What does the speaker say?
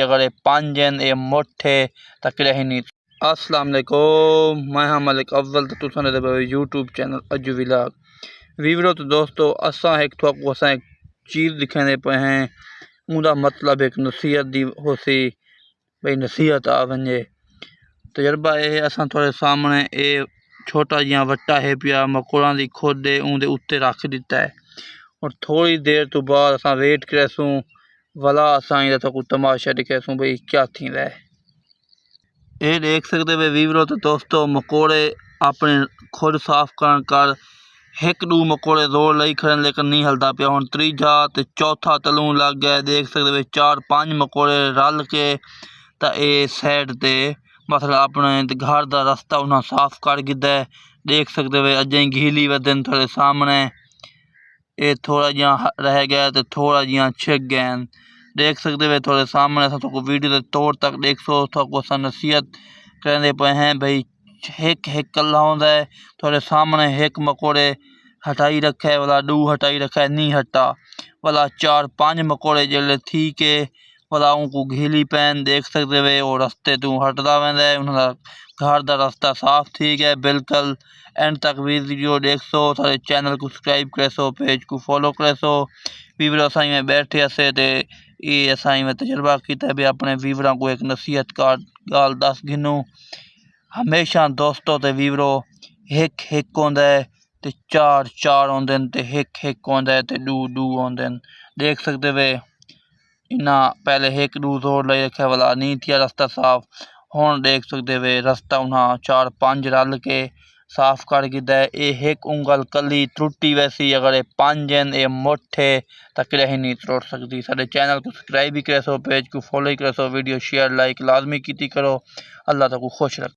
अगर ये पंज हैं ये मुठे तकड़े ही नहीं। अस्सलाम वालेकुम, मैं हाँ मलिक अव्वल तो तुसां दे यूट्यूब चैनल अज्जू व्लॉग वीवरो। तो दोस्तों असां एक थोक असां एक चीज़ दिखाने पे हैं, उनका मतलब एक नसीहत दी होसी भाई नसीहत आ वजे। तजर्बा यह असां थोड़े सामने ये छोटा जिहा वट्टा है पिया मकोड़ा की खुद उनके उत्ते रख दिता है और थोड़ी देर तो बाद असां वेट करेसूँ वाला असां इधर को तमाशा दिखेसूँ भाई क्या थी रहा है। ये देख सकते वे वीवरो। तो दोस्तों मकोड़े अपने खुद साफ कर एक दू मकोड़े जोर लई खड़े लेकिन नहीं हलता पिया। हुण तीजा ते चौथा तलूं लग गया। देख सकते वे 4-5 मकोड़े रल के तो ये साइड ते मतलब अपने घर का रास्ता उन्हें साफ कर दिता है। देख सकते वे अजें घीली वदन थोड़े सामने ये थोड़ा जिहा रह गया तो थोड़ा जिहा छिक गए। देख सकते वे थोड़े सामने तो वीडियो के तौर तक देख सो तो नसीहत कहते पे हैं भाई एक कला होंदा है। थोड़े सामने एक मकोड़े हटाई रखा है वाला दू हटाई रखा है नहीं हटा वाला 4-5 मकोड़े जल्द थी के वाला उनको घीली पैन। देख सकते वे और रस्ते तू हटदा वेंदा है उनका घर का रास्ता साफ थी गया बिल्कुल। एंड तक वीडियो देख सो सारे चैनल को सब्सक्राइब करे सो पेज को फॉलो करे सो। वीवर असाई में बैठे असे ते ये असाई में तजर्बा किया भी अपने वीवरों को एक नसीहत का गाल दस गिनूँ हमेशा दोस्तों ते वीवरो एक होंदा है ते 4 होंदे ते एक होंदा है ते 2 होंदे। देख सकते वे इना पहले एक दू जोर ले रखे वाला नहीं थी रास्ता साफ। हुण देख सकते वे रास्ता उन्हें 4-5 रल के साफ कर दिता है। ये एक उंगल कली त्रुटी वैसी अगर ये 5 हैं ये मुठे तकड़े ही नहीं त्रुट सकती। साडे चैनल को सब्सक्राइब भी करे सो पेज को फॉलो ही करे सो वीडियो शेयर लाइक लाजमी की करो। अल्लाह तक खुश रख।